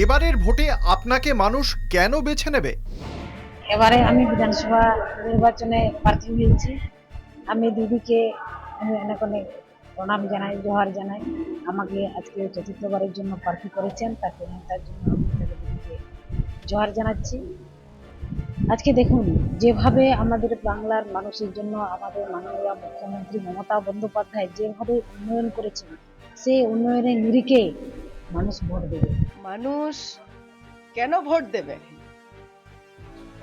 এবারের ভোটে আপনাকে মানুষ কেন বেছে নেবে? এবারে আমি বিধানসভা নির্বাচনে প্রার্থী হয়েছি। আমি দিদিকে আমি অনেক অনেক প্রণাম জানাই, জোহার জানাই। আমাকে আজকে চতুর্থবারের জন্য প্রার্থী করেছেন, তার জন্য আমি দিদিকে জোহার জানাচ্ছি। আজকে দেখুন, যেভাবে আমাদের বাংলার মানুষের জন্য আমাদের মাননীয় মুখ্যমন্ত্রী মমতা বন্দ্যোপাধ্যায় যেভাবে উন্নয়ন করেছেন, সেই উন্নয়নের নিরিখে মানুষ ভোট দেবে। মানুষ কেন ভোট দেবে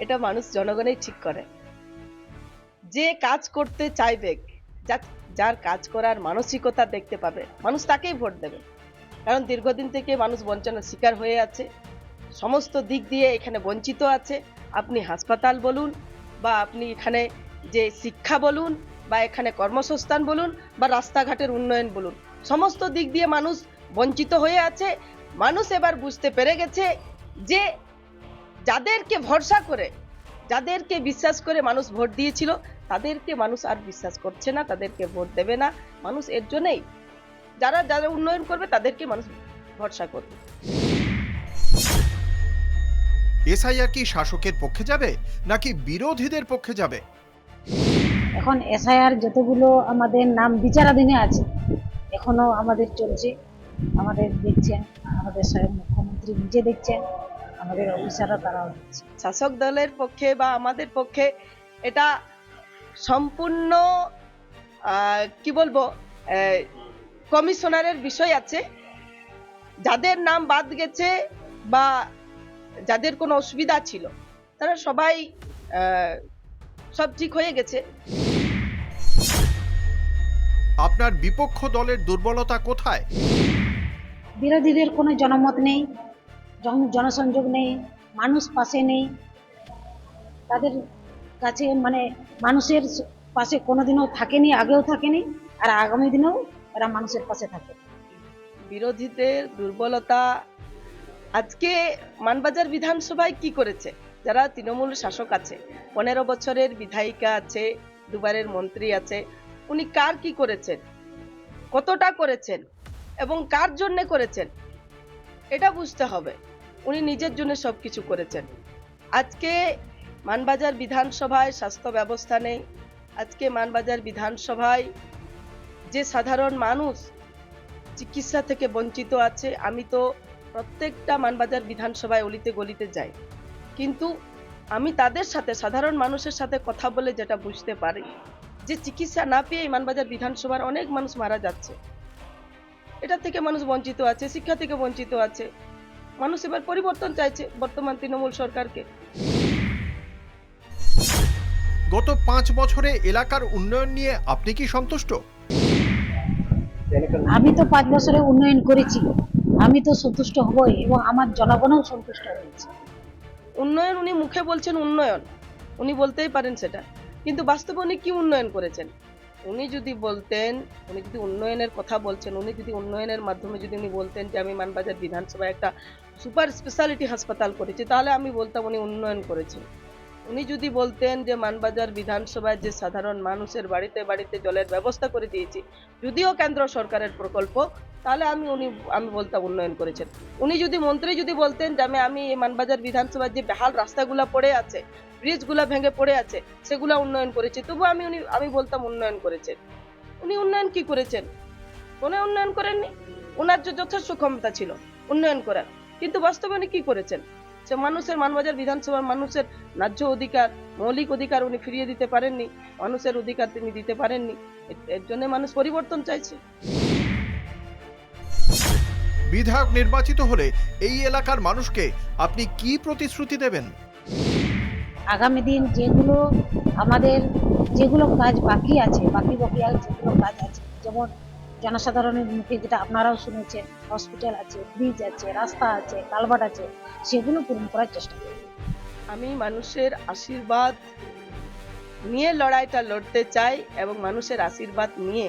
এটা মানুষ জনগণই ঠিক করে। যে কাজ করতে চাইবে, যার কাজ করার মানসিকতা দেখতে পাবে, মানুষ তাকেই ভোট দেবে। কারণ দীর্ঘদিন থেকে মানুষ বঞ্চনার শিকার হয়ে আছে, সমস্ত দিক দিয়ে এখানে বঞ্চিত আছে। আপনি হাসপাতাল বলুন, বা আপনি এখানে যে শিক্ষা বলুন, বা এখানে কর্মসংস্থান বলুন, বা রাস্তাঘাটের উন্নয়ন বলুন, সমস্ত দিক দিয়ে মানুষ বঞ্চিত হয়ে আছে। মানুষ এবার বুঝতে পেরে গেছে যে যাদেরকে ভরসা করে, যাদেরকে বিশ্বাস করে মানুষ ভোট দিয়েছিল, তাদেরকে মানুষ আর বিশ্বাস করছে না, তাদেরকে ভোট দেবে না মানুষ। এর জন্যই যারা যারা উন্নয়ন করবে তাদেরকে মানুষ ভরসা করবে। এসআইআর কি শাসকের পক্ষে যাবে নাকি বিরোধীদের পক্ষে যাবে? এখন এসআইআর যতগুলো আমাদের নাম বিচারাধীনে আছে, এখনো আমাদের চলছে। আমাদের দেখছেন, আমাদের স্বয়ং মুখ্যমন্ত্রী নিজে দেখছেন, আমাদের অফিসাররা তারাও দেখছে। শাসক দলের পক্ষে বা আমাদের পক্ষে এটা সম্পূর্ণ কি বলবো, কমিশনারের বিষয় আছে। যাদের নাম বাদ গেছে বা যাদের কোনো অসুবিধা ছিল, তারা সবাই সব ঠিক হয়ে গেছে। আপনার বিপক্ষ দলের দুর্বলতা কোথায়? বিরোধীদের কোনো জনমত নেই, জনসংযোগ নেই, মানুষ পাশে নেই। তাদের কাছে মানে মানুষের পাশে কোনোদিনও থাকেনি, আগেও থাকেনি, আর আগামী দিনেও এরা মানুষের পাশে থাকে। বিরোধীদের দুর্বলতা আজকে মানবাজার বিধানসভায় কি করেছে? যারা তৃণমূল শাসক আছে, 15 বছরের বিধায়িকা আছে, দুবারের মন্ত্রী আছে, উনি কার কি করেছেন, কতটা করেছেন এবং কার জন্য করেছেন, এটা বুঝতে হবে। উনি নিজের জন্য সবকিছু করেছেন। আজকে মানবাজার বিধানসভায় স্বাস্থ্য ব্যবস্থা নেই। আজকে মানবাজার বিধানসভায় যে সাধারণ মানুষ চিকিৎসা থেকে বঞ্চিত আছে। আমি তো প্রত্যেকটা মানবাজার বিধানসভায় অলিতে গলিতে যাই, কিন্তু আমি তাদের সাথে, সাধারণ মানুষের সাথে কথা বলে যেটা বুঝতে পারি, যে চিকিৎসা না পেয়ে মানবাজার বিধানসভার অনেক মানুষ মারা যাচ্ছে। এটা থেকে মানুষ বঞ্চিত আছে, শিক্ষা থেকে বঞ্চিত আছে। মানুষ এবার পরিবর্তন চাইছে বর্তমান তৃণমূল সরকারকে। গত 5 বছরে এলাকার উন্নয়ন নিয়ে আপনি কি সন্তুষ্ট? আমি তো 5 বছরে উন্নয়ন করেছি, আমি তো সন্তুষ্ট হবই, এবং আমার জনগণও সন্তুষ্ট হয়েছে। উন্নয়ন উনি মুখে বলছেন উন্নয়ন, উনি বলতেই পারেন সেটা, কিন্তু বাস্তবে উনি কি উন্নয়ন করেছেন? উনি যদি বলতেন, উনি যদি উন্নয়নের কথা বলছেন, উনি যদি উন্নয়নের মাধ্যমে যদি উনি বলতেন যে আমি মানবাজার বিধানসভায় একটা সুপার স্পেশালিটি হাসপাতাল করেছি, তাহলে আমি বলতাম উনি উন্নয়ন করেছেন। উনি যদি বলতেন যে মানবাজার বিধানসভায় যে সাধারণ মানুষের বাড়িতে বাড়িতে জলের ব্যবস্থা করে দিয়েছি, যদিও কেন্দ্র সরকারের প্রকল্প, তাহলে আমি বলতাম উন্নয়ন করেছেন। উনি যদি মন্ত্রী যদি বলতেন যে আমি মানবাজার বিধানসভার যে বেহাল রাস্তাগুলো পড়ে আছে, ব্রিজগুলো ভেঙে পড়ে আছে, সেগুলো উন্নয়ন করেছে, তবু আমি বলতাম উন্নয়ন করেছেন। উনি উন্নয়ন কি করেছেন? কোনো উন্নয়ন করেননি। ওনার যে যথেষ্ট ক্ষমতা ছিল উন্নয়ন করার, কিন্তু বাস্তবে উনি কি করেছেন? সে মানুষের, মানবাজার বিধানসভার মানুষের ন্যায্য অধিকার, মৌলিক অধিকার উনি ফিরিয়ে দিতে পারেননি। মানুষের অধিকার তিনি দিতে পারেননি। এর জন্য মানুষ পরিবর্তন চাইছে। বিধায়ক নির্বাচিত হলে এই এলাকার মানুষকে আপনি কি প্রতিশ্রুতি দেবেন? আগামী দিন যেগুলো কাজ বাকি আছে, যেগুলো কাজ আছে, যেমন জনসাধারণের মুখে যেটা আপনারাও শুনেছেন, হসপিটাল আছে, ব্রিজ আছে, রাস্তা আছে, কালভার্ট আছে, সেগুলো পূরণ করার চেষ্টা করব। আমি মানুষের আশীর্বাদ নিয়ে লড়াইটা লড়তে চাই, এবং মানুষের আশীর্বাদ নিয়ে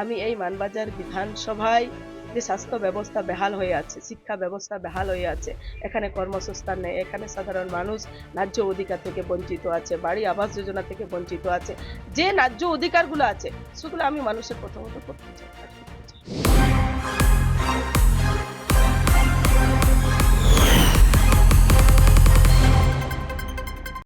আমি এই মানবাজার বিধানসভায় যে স্বাস্থ্য ব্যবস্থা বেহাল হয়ে আছে, শিক্ষা ব্যবস্থা বেহাল হয়ে আছে, এখানে কর্মসংস্থান নেই, এখানে সাধারণ মানুষ ন্যায্য অধিকার থেকে বঞ্চিত আছে, বাড়ি আবাস যোজনা থেকে বঞ্চিত আছে, যে ন্যায্য অধিকারগুলো আছে সেগুলো আমি মানুষের প্রথমত করতে চাই।